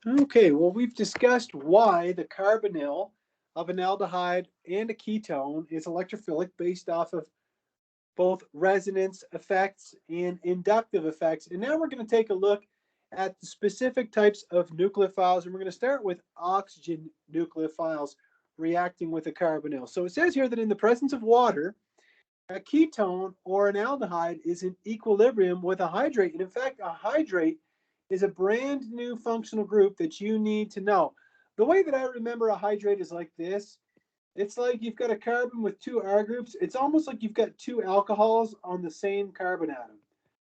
Okay, well, we've discussed why the carbonyl of an aldehyde and a ketone is electrophilic based off of both resonance effects and inductive effects. And now we're going to take a look at the specific types of nucleophiles, and we're going to start with oxygen nucleophiles reacting with a carbonyl. So it says here that in the presence of water, a ketone or an aldehyde is in equilibrium with a hydrate. And in fact, a hydrate is a brand new functional group that you need to know. The way that I remember a hydrate is like this. It's like you've got a carbon with two R groups. It's almost like you've got two alcohols on the same carbon atom,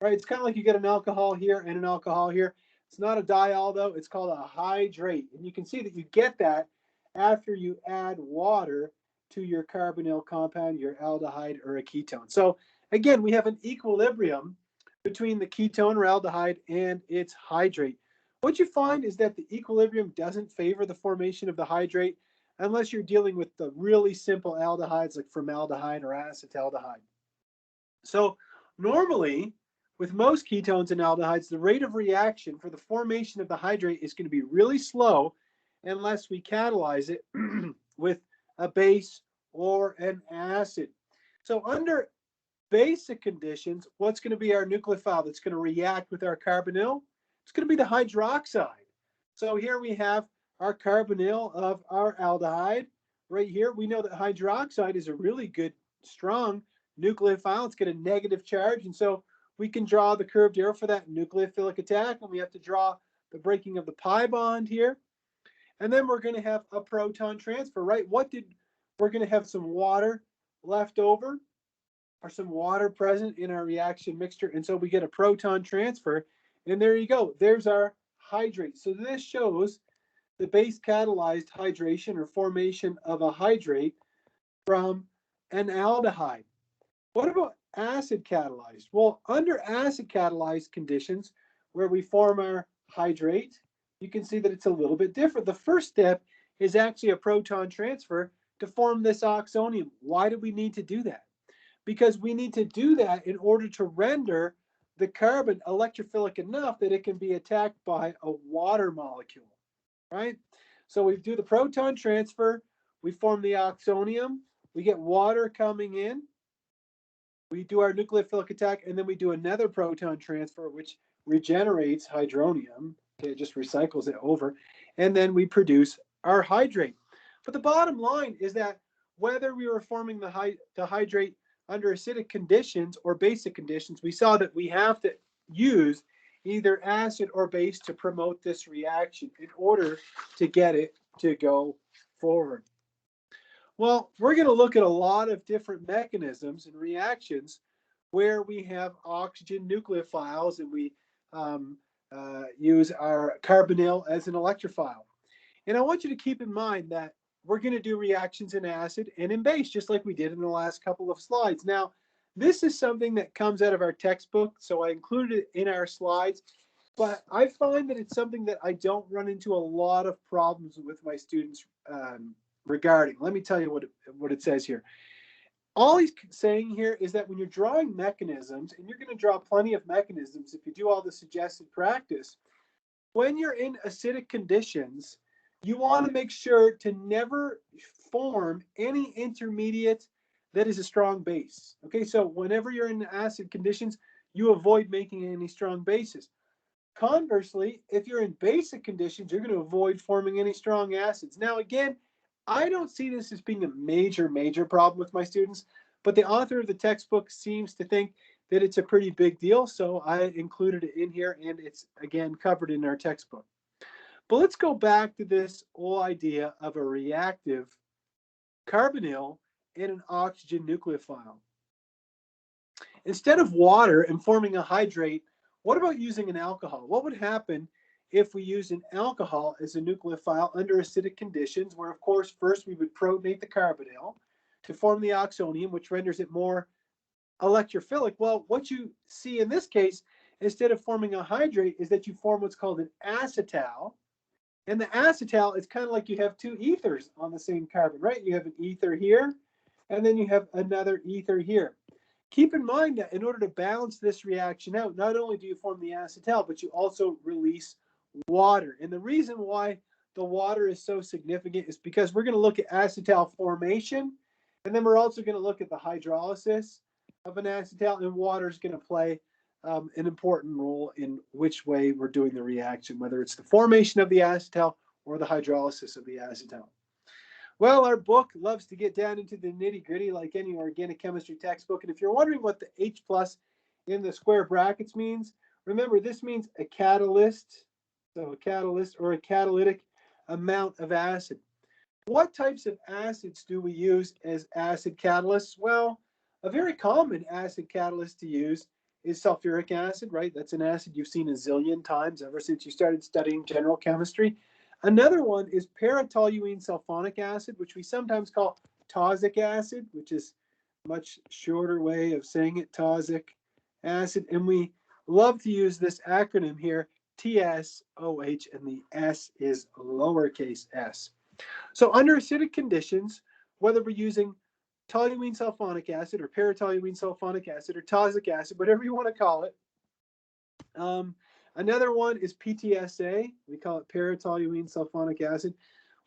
right? It's kind of like you get an alcohol here and an alcohol here. It's not a diol though, it's called a hydrate. And you can see that you get that after you add water to your carbonyl compound, your aldehyde or a ketone. So again, we have an equilibrium between the ketone or aldehyde and its hydrate. What you find is that the equilibrium doesn't favor the formation of the hydrate unless you're dealing with the really simple aldehydes like formaldehyde or acetaldehyde. So normally, with most ketones and aldehydes, the rate of reaction for the formation of the hydrate is going to be really slow unless we catalyze it with a base or an acid. So under basic conditions, what's going to be our nucleophile that's going to react with our carbonyl? It's going to be the hydroxide. So here we have our carbonyl of our aldehyde. Right here, we know that hydroxide is a really good, strong nucleophile. It's got a negative charge, and so we can draw the curved arrow for that nucleophilic attack, and we have to draw the breaking of the pi bond here. And then we're going to have a proton transfer, right? We're going to have some water left over, or some water present in our reaction mixture, and so we get a proton transfer, and there you go. There's our hydrate. So this shows the base catalyzed hydration or formation of a hydrate from an aldehyde. What about acid catalyzed? Well, under acid catalyzed conditions where we form our hydrate, you can see that it's a little bit different. The first step is actually a proton transfer to form this oxonium. Why do we need to do that? Because we need to do that in order to render the carbon electrophilic enough that it can be attacked by a water molecule, right? So we do the proton transfer, we form the oxonium, we get water coming in, we do our nucleophilic attack, and then we do another proton transfer, which regenerates hydronium. Okay, it just recycles it over, and then we produce our hydrate. But the bottom line is that whether we were forming the hydrate under acidic conditions or basic conditions, we saw that we have to use either acid or base to promote this reaction in order to get it to go forward. Well, we're going to look at a lot of different mechanisms and reactions where we have oxygen nucleophiles and we use our carbonyl as an electrophile. And I want you to keep in mind that we're going to do reactions in acid and in base, just like we did in the last couple of slides. Now, this is something that comes out of our textbook, so I included it in our slides, but I find that it's something that I don't run into a lot of problems with my students regarding. Let me tell you what it says here. All he's saying here is that when you're drawing mechanisms, and you're going to draw plenty of mechanisms if you do all the suggested practice, when you're in acidic conditions, you want to make sure to never form any intermediate that is a strong base. Okay, so whenever you're in acid conditions, you avoid making any strong bases. Conversely, if you're in basic conditions, you're going to avoid forming any strong acids. Now, again, I don't see this as being a major problem with my students, but the author of the textbook seems to think that it's a pretty big deal, so I included it in here, and it's, again, covered in our textbook. But let's go back to this whole idea of a reactive carbonyl and an oxygen nucleophile. Instead of water and forming a hydrate, what about using an alcohol? What would happen if we used an alcohol as a nucleophile under acidic conditions, where, of course, first we would protonate the carbonyl to form the oxonium, which renders it more electrophilic? Well, what you see in this case, instead of forming a hydrate, is that you form what's called an acetal. And the acetal is kind of like you have two ethers on the same carbon, right? You have an ether here, and then you have another ether here. Keep in mind that in order to balance this reaction out, not only do you form the acetal, but you also release water. And the reason why the water is so significant is because we're going to look at acetal formation, and then we're also going to look at the hydrolysis of an acetal, and water is going to play an important role in which way we're doing the reaction, whether it's the formation of the acetal or the hydrolysis of the acetal. Well, our book loves to get down into the nitty-gritty like any organic chemistry textbook. And if you're wondering what the H plus in the square brackets means, remember this means a catalyst, so a catalyst or a catalytic amount of acid. What types of acids do we use as acid catalysts? Well, a very common acid catalyst to use is sulfuric acid, right? That's an acid you've seen a zillion times ever since you started studying general chemistry. Another one is paratoluene sulfonic acid, which we sometimes call tosic acid, which is a much shorter way of saying it, tosic acid. And we love to use this acronym here, TSOH, and the S is lowercase s. So under acidic conditions, whether we're using toluene sulfonic acid or paratoluene sulfonic acid or tosic acid, whatever you want to call it. Another one is PTSA. We call it paratoluene sulfonic acid.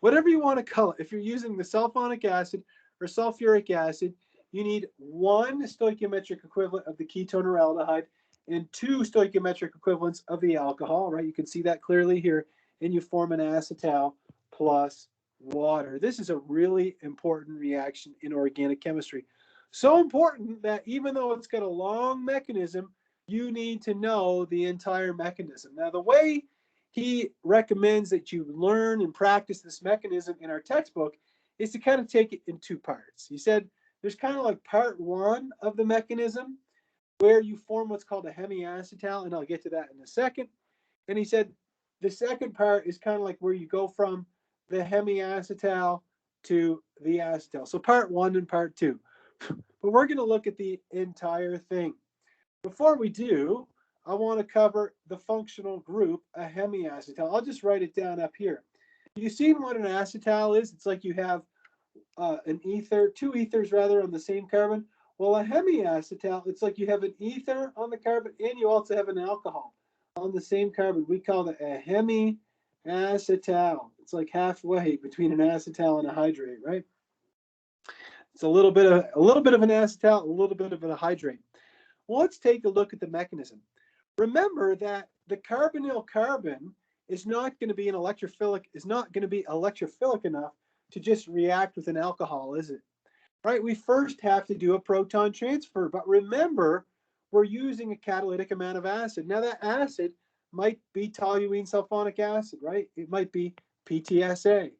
Whatever you want to call it. If you're using the sulfonic acid or sulfuric acid, you need one stoichiometric equivalent of the ketone or aldehyde and two stoichiometric equivalents of the alcohol, right? You can see that clearly here, and you form an acetal plus water. This is a really important reaction in organic chemistry. So important that even though it's got a long mechanism, you need to know the entire mechanism. Now, the way he recommends that you learn and practice this mechanism in our textbook is to kind of take it in two parts. He said there's kind of like part one of the mechanism where you form what's called a hemiacetal, and I'll get to that in a second. And he said the second part is kind of like where you go from the hemiacetal to the acetal. So part one and part two. But we're going to look at the entire thing. Before we do, I want to cover the functional group, a hemiacetal. I'll just write it down up here. You've seen what an acetal is? It's like you have an ether, two ethers rather, on the same carbon. Well, a hemiacetal, it's like you have an ether on the carbon and you also have an alcohol on the same carbon. We call it a hemiacetal. It's like halfway between an acetal and a hydrate, right? It's a little bit of an acetal, a little bit of a hydrate. Well, let's take a look at the mechanism. Remember that the carbonyl carbon is not going to be electrophilic enough to just react with an alcohol, is it? Right? We first have to do a proton transfer, but remember, we're using a catalytic amount of acid. Now that acid might be toluene sulfonic acid, right? It might be PTSA.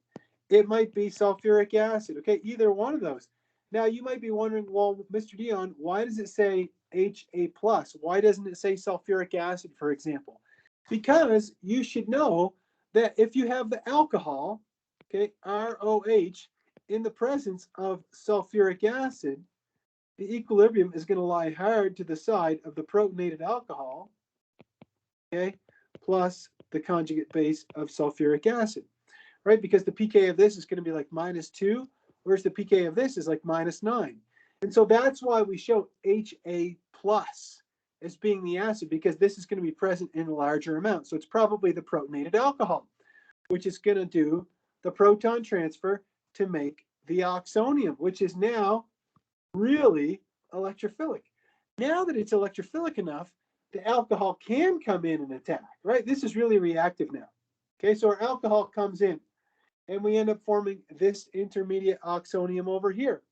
It might be sulfuric acid, okay? Either one of those. Now you might be wondering, well, Mr. Dion, why does it say HA+? Why doesn't it say sulfuric acid, for example? Because you should know that if you have the alcohol, okay, ROH, in the presence of sulfuric acid, the equilibrium is going to lie hard to the side of the protonated alcohol, okay, plus the conjugate base of sulfuric acid, right? Because the pK of this is going to be like -2, whereas the pK of this is like -9. And so that's why we show HA+ as being the acid, because this is going to be present in a larger amount. So it's probably the protonated alcohol, which is going to do the proton transfer to make the oxonium, which is now really electrophilic. Now that it's electrophilic enough, the alcohol can come in and attack, right? This is really reactive now. Okay, so our alcohol comes in, and we end up forming this intermediate oxonium over here.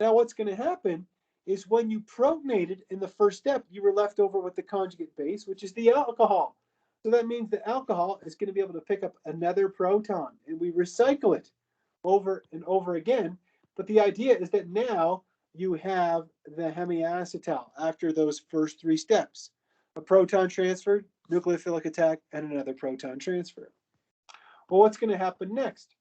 Now what's going to happen is when you protonated in the first step, you were left over with the conjugate base, which is the alcohol. So that means the alcohol is going to be able to pick up another proton, and we recycle it over and over again. But the idea is that now you have the hemiacetal after those first three steps: a proton transfer, nucleophilic attack, and another proton transfer. Well, what's going to happen next?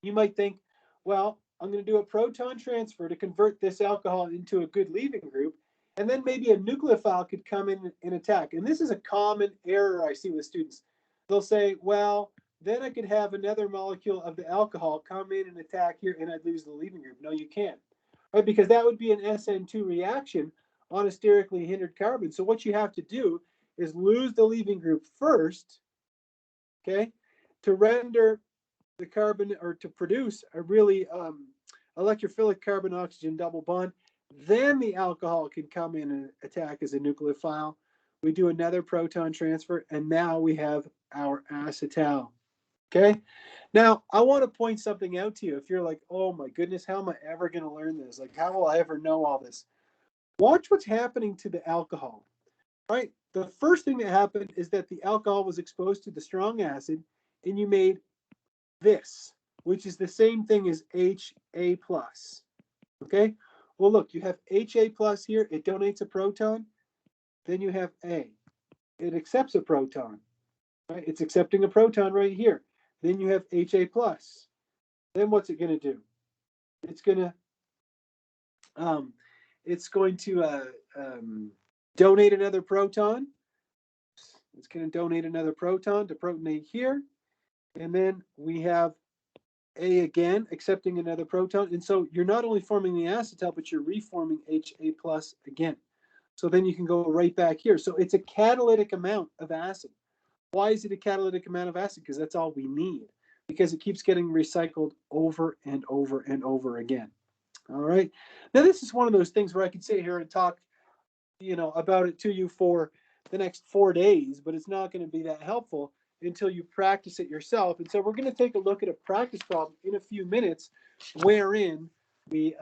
You might think, well, I'm going to do a proton transfer to convert this alcohol into a good leaving group, and then maybe a nucleophile could come in and attack. And this is a common error I see with students. They'll say, well, then I could have another molecule of the alcohol come in and attack here, and I'd lose the leaving group. No, you can't, right? Because that would be an SN2 reaction on a sterically hindered carbon. So what you have to do is lose the leaving group first, okay, to render the carbon, or to produce a really electrophilic carbon-oxygen double bond. Then the alcohol can come in and attack as a nucleophile. We do another proton transfer, and now we have our acetal. Okay. Now, I want to point something out to you. If you're like, oh my goodness, how am I ever going to learn this? Like, how will I ever know all this? Watch what's happening to the alcohol, right? The first thing that happened is that the alcohol was exposed to the strong acid, and you made this, which is the same thing as HA plus. Okay. Well, look, you have HA plus here. It donates a proton. Then you have A. It accepts a proton. Right? It's accepting a proton right here. Then you have HA plus. Then what's it going to do? It's going to donate another proton. It's going to donate another proton to protonate here. And then we have A again, accepting another proton. And so you're not only forming the acetal, but you're reforming HA plus again. So then you can go right back here. So it's a catalytic amount of acid. Why is it a catalytic amount of acid? Because that's all we need. Because it keeps getting recycled over and over and over again. All right. Now, this is one of those things where I could sit here and talk, about it to you for the next 4 days, but it's not going to be that helpful until you practice it yourself. And so we're going to take a look at a practice problem in a few minutes wherein we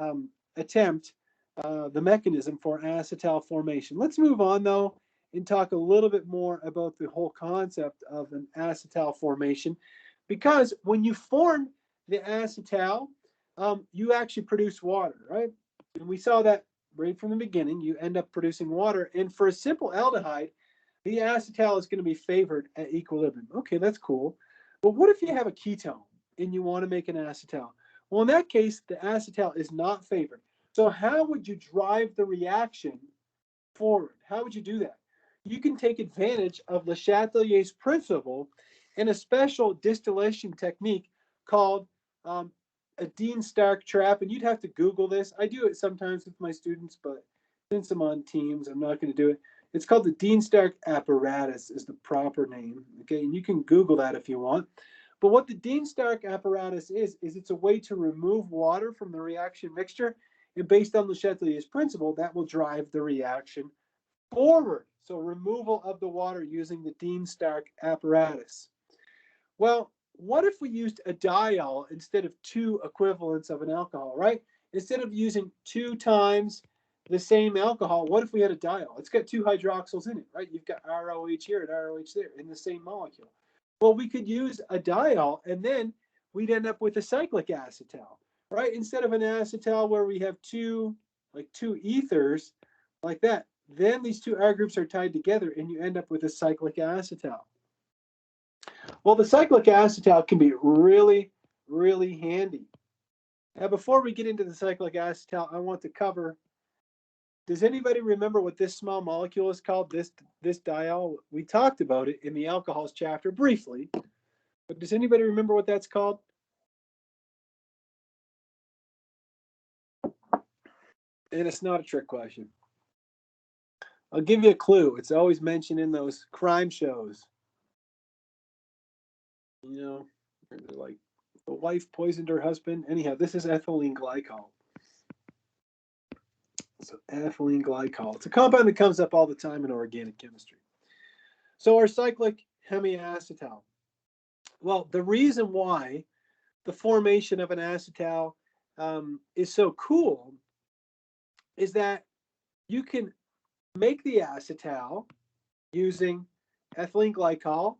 attempt the mechanism for acetal formation. Let's move on, though, and talk a little bit more about the whole concept of an acetal formation, because when you form the acetal, you actually produce water, right? And we saw that right from the beginning. You end up producing water, and for a simple aldehyde, the acetal is going to be favored at equilibrium. Okay, that's cool. But what if you have a ketone and you want to make an acetal? Well, in that case, the acetal is not favored. So how would you drive the reaction forward? How would you do that? You can take advantage of Le Chatelier's principle in a special distillation technique called a Dean-Stark trap. And you'd have to Google this. I do it sometimes with my students, but since I'm on Teams, I'm not going to do it. It's called the Dean-Stark apparatus is the proper name. Okay, and you can Google that if you want. But what the Dean-Stark apparatus is it's a way to remove water from the reaction mixture. And based on Le Chatelier's principle, that will drive the reaction forward. So removal of the water using the Dean-Stark apparatus. Well, what if we used a diol instead of two equivalents of an alcohol, right? Instead of using 2 times the same alcohol, what if we had a diol? It's got 2 hydroxyls in it, right? You've got ROH here and ROH there in the same molecule. Well, we could use a diol, and then we'd end up with a cyclic acetal, right? Instead of an acetal where we have two ethers like that, then these 2 R groups are tied together, and you end up with a cyclic acetal. Well, the cyclic acetal can be really, really handy. Now, before we get into the cyclic acetal, I want to cover, does anybody remember what this small molecule is called, this diol? We talked about it in the alcohols chapter briefly, but does anybody remember what that's called? And it's not a trick question. I'll give you a clue. It's always mentioned in those crime shows. They're like, the wife poisoned her husband. Anyhow, this is ethylene glycol. So ethylene glycol. It's a compound that comes up all the time in organic chemistry. So our cyclic hemiacetal. Well, the reason why the formation of an acetal is so cool is that you can make the acetal using ethylene glycol,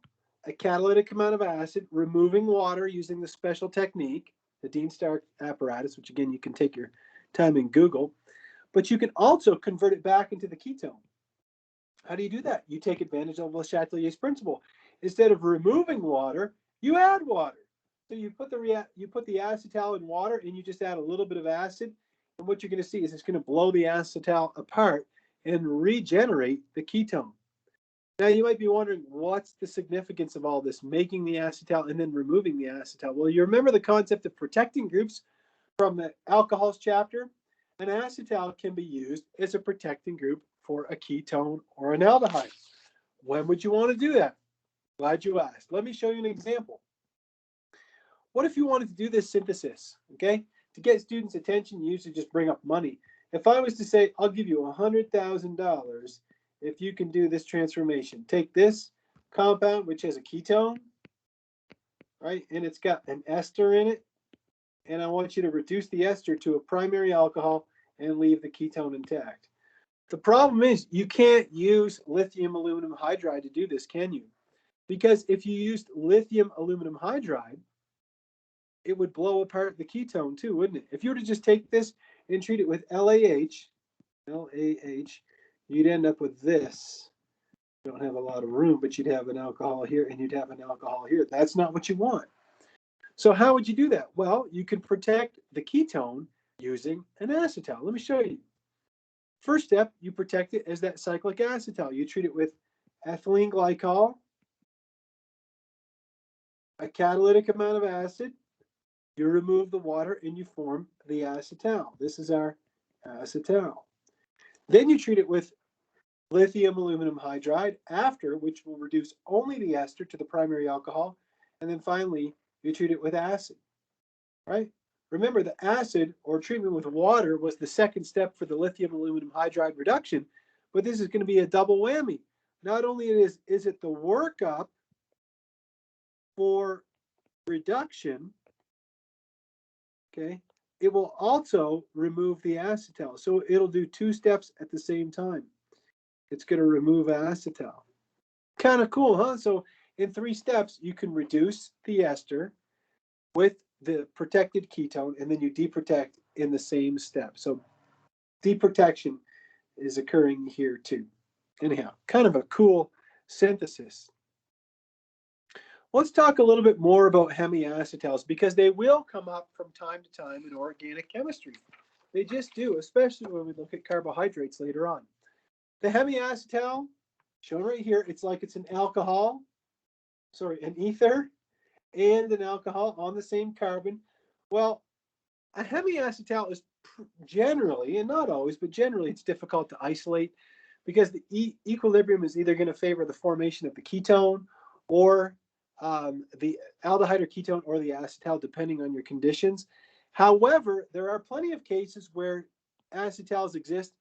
a catalytic amount of acid, removing water using the special technique, the Dean-Stark apparatus, which again, you can take your time and Google, but you can also convert it back into the ketone. How do you do that? You take advantage of Le Chatelier's principle. Instead of removing water, you add water. So you put the acetal in water, and you just add a little bit of acid, and what you're going to see is it's going to blow the acetal apart and regenerate the ketone. Now, you might be wondering, what's the significance of all this, making the acetal and then removing the acetal? Well, you remember the concept of protecting groups from the alcohols chapter? An acetal can be used as a protecting group for a ketone or an aldehyde. When would you want to do that? Glad you asked. Let me show you an example. What if you wanted to do this synthesis, okay? To get students' attention, you usually just bring up money. If I was to say, I'll give you $100,000 if you can do this transformation. Take this compound, which has a ketone, right? And it's got an ester in it. And I want you to reduce the ester to a primary alcohol and leave the ketone intact. The problem is you can't use lithium aluminum hydride to do this, can you? Because if you used lithium aluminum hydride, it would blow apart the ketone too, wouldn't it? If you were to just take this and treat it with LAH, you'd end up with this. You don't have a lot of room, but you'd have an alcohol here and you'd have an alcohol here. That's not what you want. So how would you do that? Well, you could protect the ketone using an acetal. Let me show you. First step, you protect it as that cyclic acetal. You treat it with ethylene glycol, a catalytic amount of acid. You remove the water and you form the acetal. This is our acetal. Then you treat it with lithium aluminum hydride after, which will reduce only the ester to the primary alcohol. And then finally, you treat it with acid, right? Remember, the acid or treatment with water was the second step for the lithium aluminum hydride reduction, but this is going to be a double whammy. Not only is it the workup for reduction, okay, it will also remove the acetal. So it'll do two steps at the same time. It's going to remove acetal. Kind of cool, huh? So in 3 steps, you can reduce the ester with the protected ketone, and then you deprotect in the same step. So deprotection is occurring here too. Anyhow, kind of a cool synthesis. Let's talk a little bit more about hemiacetals because they will come up from time to time in organic chemistry. They just do, especially when we look at carbohydrates later on. The hemiacetal, shown right here, it's like it's an alcohol, an ether, and an alcohol on the same carbon. Well, a hemiacetal is generally, and not always, but generally it's difficult to isolate because the equilibrium is either going to favor the formation of the ketone or the aldehyde or ketone or the acetal, depending on your conditions. However, there are plenty of cases where acetals exist,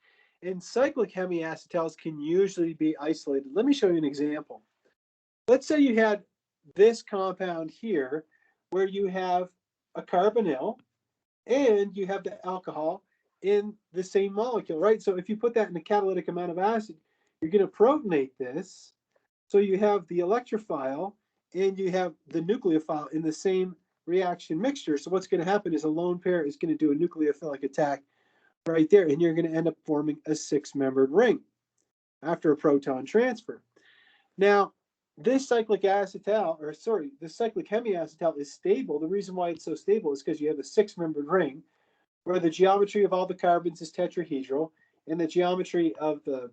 and cyclic hemiacetals can usually be isolated. Let me show you an example. Let's say you had this compound here where you have a carbonyl and you have the alcohol in the same molecule, right? So if you put that in a catalytic amount of acid, you're going to protonate this. So you have the electrophile and you have the nucleophile in the same reaction mixture. So what's going to happen is a lone pair is going to do a nucleophilic attack right there, and you're going to end up forming a 6-membered ring after a proton transfer. Now, this cyclic acetal, this cyclic hemiacetal is stable. The reason why it's so stable is because you have a 6-membered ring where the geometry of all the carbons is tetrahedral and the geometry of the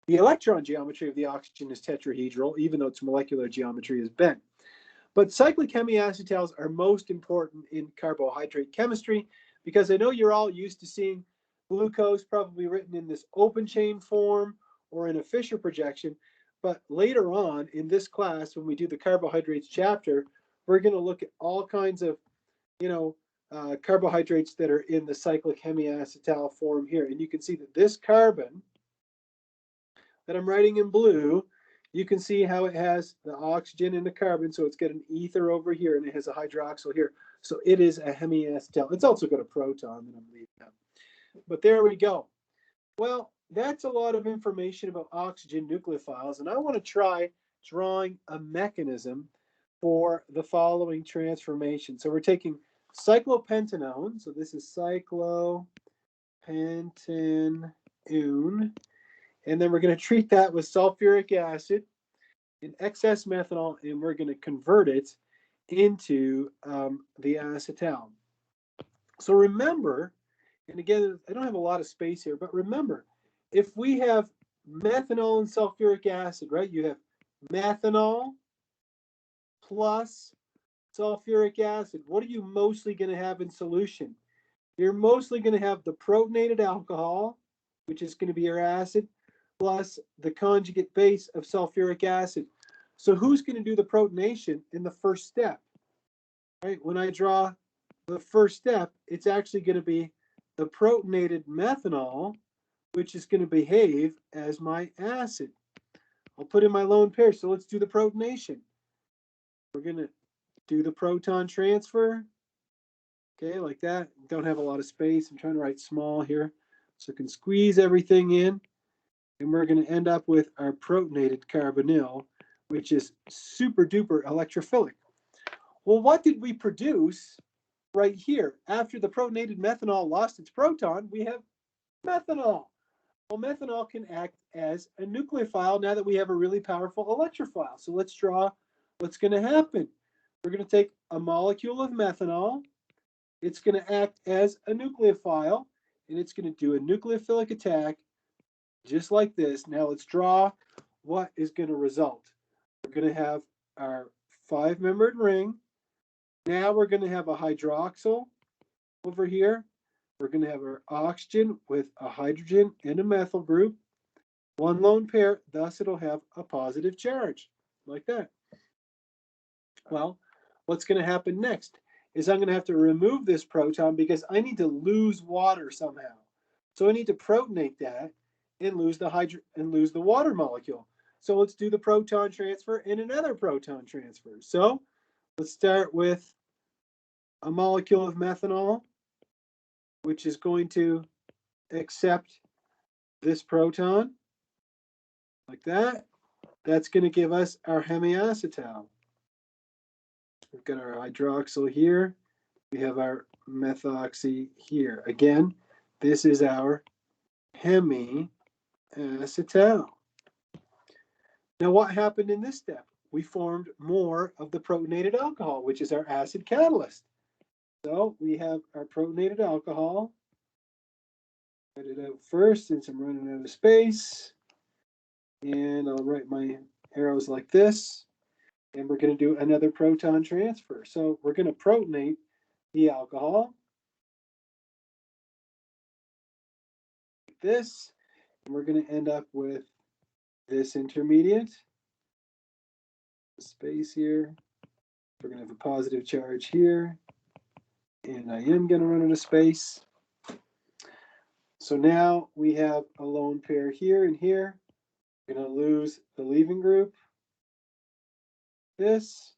electron geometry of the oxygen is tetrahedral, even though its molecular geometry is bent. But cyclic hemiacetals are most important in carbohydrate chemistry because I know you're all used to seeing glucose probably written in this open chain form or in a Fisher projection. But later on in this class, when we do the carbohydrates chapter, we're going to look at all kinds of, carbohydrates that are in the cyclic hemiacetal form here. And you can see that this carbon that I'm writing in blue, you can see how it has the oxygen and the carbon. So it's got an ether over here and it has a hydroxyl here. So it is a hemiacetal. It's also got a proton that I'm leaving out. But there we go. Well, that's a lot of information about oxygen nucleophiles, and I want to try drawing a mechanism for the following transformation. So we're taking cyclopentanone, so this is cyclopentanone, and then we're going to treat that with sulfuric acid and excess methanol, and we're going to convert it into the acetal. So remember, and again, I don't have a lot of space here, but remember, if we have methanol and sulfuric acid, right, you have methanol plus sulfuric acid. What are you mostly going to have in solution? You're mostly going to have the protonated alcohol, which is going to be your acid, plus the conjugate base of sulfuric acid. So who's going to do the protonation in the first step? Right? When I draw the first step, it's actually going to be the protonated methanol, which is going to behave as my acid. I'll put in my lone pair. So let's do the protonation. We're going to do the proton transfer. Okay, like that. Don't have a lot of space. I'm trying to write small here. So I can squeeze everything in. And we're going to end up with our protonated carbonyl, which is super duper electrophilic. Well, what did we produce right here? After the protonated methanol lost its proton, we have methanol. Well, methanol can act as a nucleophile now that we have a really powerful electrophile. So let's draw what's going to happen. We're going to take a molecule of methanol. It's going to act as a nucleophile, and it's going to do a nucleophilic attack just like this. Now let's draw what is going to result. We're going to have our 5-membered ring. Now we're going to have a hydroxyl over here. We're going to have our oxygen with a hydrogen and a methyl group. One lone pair, thus it'll have a positive charge, like that. Well, what's going to happen next is I'm going to have to remove this proton because I need to lose water somehow. So I need to protonate that and lose the water molecule. So let's do the proton transfer and another proton transfer. So let's start with a molecule of methanol, which is going to accept this proton, like that. That's going to give us our hemiacetal. We've got our hydroxyl here. We have our methoxy here. Again, this is our hemiacetal. Now, what happened in this step? We formed more of the protonated alcohol, which is our acid catalyst. So we have our protonated alcohol. Write it out first since I'm running out of space. And I'll write my arrows like this. And we're going to do another proton transfer. So we're going to protonate the alcohol like this. And we're going to end up with this intermediate. Space here. We're going to have a positive charge here. And I am going to run out of space. So now we have a lone pair here and here. We're going to lose the leaving group. This,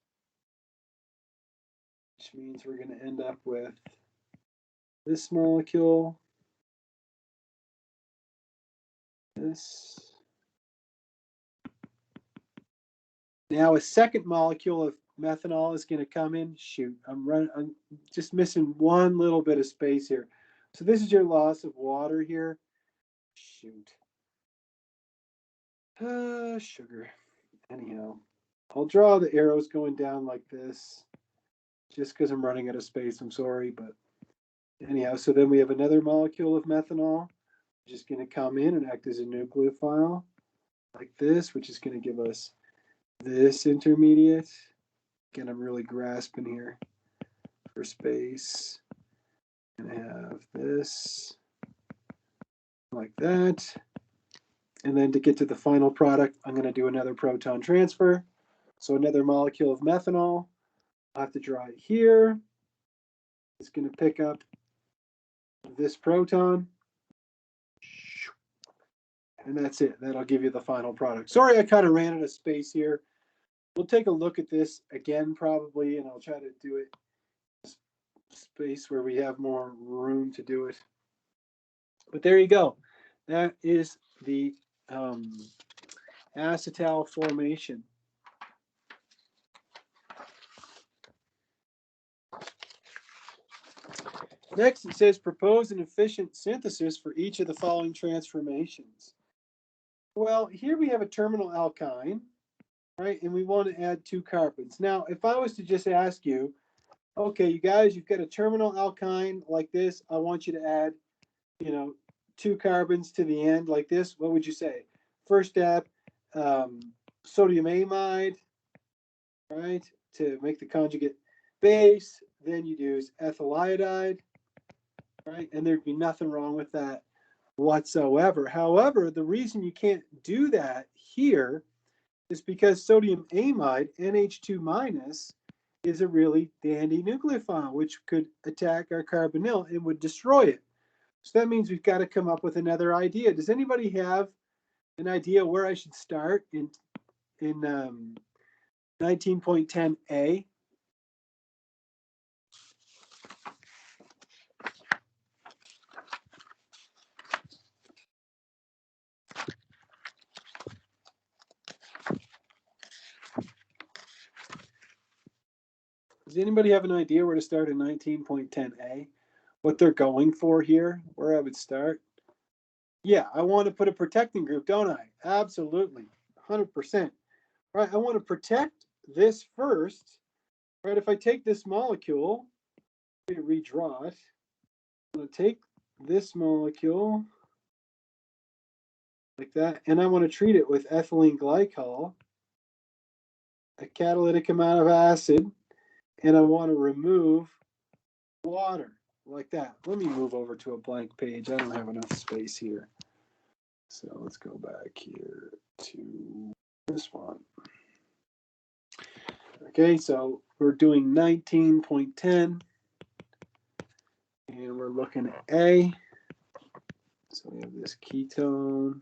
which means we're going to end up with this molecule. This. Now a second molecule of methanol is going to come in. Shoot, I'm just missing one little bit of space here. So this is your loss of water here. Shoot. Sugar. Anyhow, I'll draw the arrows going down like this just because I'm running out of space. I'm sorry, but anyhow, so then we have another molecule of methanol, which is going to come in and act as a nucleophile like this, which is going to give us this intermediate. Again, I'm really grasping here for space. I'm going to have this like that. And then to get to the final product, I'm going to do another proton transfer. So another molecule of methanol. I'll have to draw it here. It's going to pick up this proton. And that's it. That'll give you the final product. Sorry, I kind of ran out of space here. We'll take a look at this again probably, and I'll try to do it in a space where we have more room to do it. But there you go. That is the acetal formation. Next, it says propose an efficient synthesis for each of the following transformations. Well, here we have a terminal alkyne, right? And we want to add 2 carbons. Now, if I was to just ask you, okay, you guys, you've got a terminal alkyne like this. I want you to add, 2 carbons to the end like this. What would you say? First step, sodium amide, right, to make the conjugate base. Then you'd use ethyl iodide, right? And there'd be nothing wrong with that whatsoever. However, the reason you can't do that here is because sodium amide, NH2 minus, is a really dandy nucleophile, which could attack our carbonyl and would destroy it. So that means we've got to come up with another idea. Does anybody have an idea where I should start in 19.10a? Does anybody have an idea where to start in 19.10a? What they're going for here, where I would start? Yeah, I want to put a protecting group, don't I? Absolutely, 100%. Right, I want to protect this first. Right, if I take this molecule, let me redraw it. I'm going to take this molecule like that, and I want to treat it with ethylene glycol, a catalytic amount of acid, and I want to remove water like that. Let me move over to a blank page. I don't have enough space here. So let's go back here to this one. Okay, so we're doing 19.10, and we're looking at A. So we have this ketone,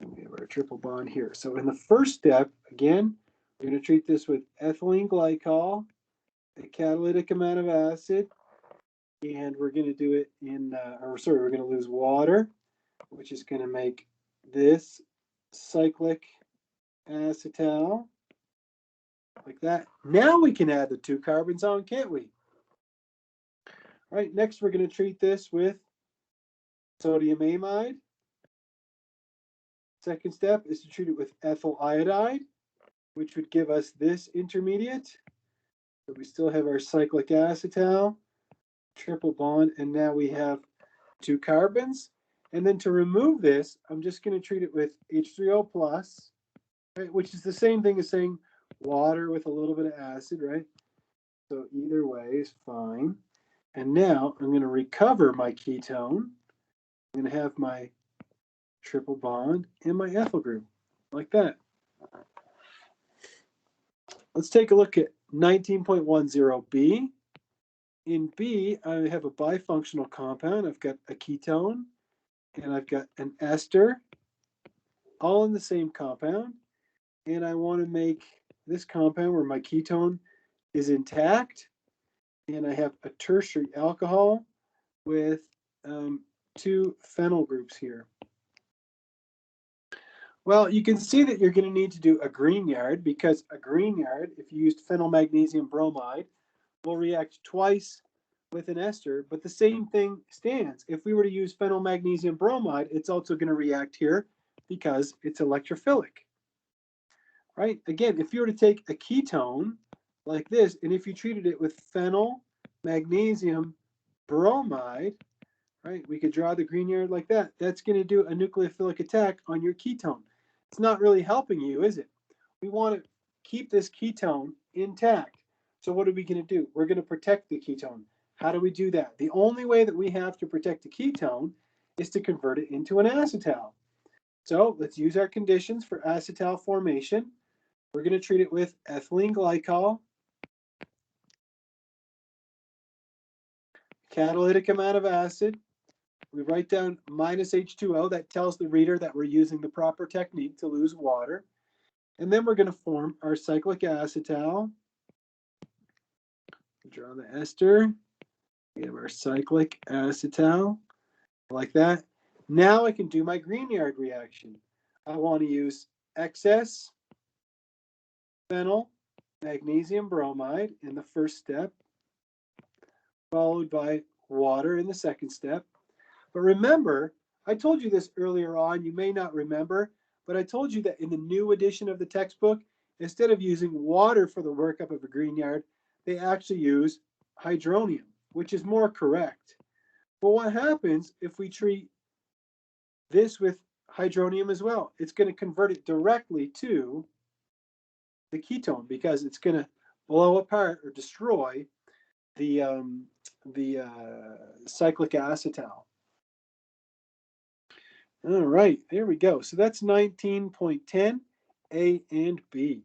and we have our triple bond here. So in the first step, again, we're going to treat this with ethylene glycol, a catalytic amount of acid, and we're going to do it in, we're going to lose water, which is going to make this cyclic acetal, like that. Now we can add the 2 carbons on, can't we? All right, next we're going to treat this with sodium amide. Second step is to treat it with ethyl iodide, which would give us this intermediate. So we still have our cyclic acetal, triple bond, and now we have 2 carbons. And then to remove this, I'm just going to treat it with H3O plus, right, which is the same thing as saying water with a little bit of acid, right? So either way is fine. And now I'm going to recover my ketone. I'm going to have my triple bond and my ethyl group, like that. Let's take a look at 19.10b. In B, I have a bifunctional compound. I've got a ketone and I've got an ester, all in the same compound. And I want to make this compound where my ketone is intact, and I have a tertiary alcohol with 2 phenyl groups here. Well, you can see that you're going to need to do a Grignard, because a Grignard, if you used phenyl magnesium bromide, will react twice with an ester, but the same thing stands. If we were to use phenyl magnesium bromide, it's also going to react here because it's electrophilic. Right? Again, if you were to take a ketone like this, and if you treated it with phenyl magnesium bromide, right, we could draw the Grignard like that. That's going to do a nucleophilic attack on your ketone. It's not really helping you, is it? We want to keep this ketone intact. So what are we going to do? We're going to protect the ketone. How do we do that? The only way that we have to protect the ketone is to convert it into an acetal. So let's use our conditions for acetal formation. We're going to treat it with ethylene glycol, catalytic amount of acid. We write down minus H2O. That tells the reader that we're using the proper technique to lose water. And then we're going to form our cyclic acetal. Draw the ester. We have our cyclic acetal, like that. Now I can do my Grignard reaction. I want to use excess phenyl magnesium bromide in the first step, followed by water in the second step. But remember, I told you this earlier on, you may not remember, but I told you that in the new edition of the textbook, instead of using water for the workup of a Grignard, they actually use hydronium, which is more correct. But what happens if we treat this with hydronium as well? It's going to convert it directly to the ketone, because it's going to blow apart or destroy the cyclic acetal. All right, there we go. So that's 19.10. A and B.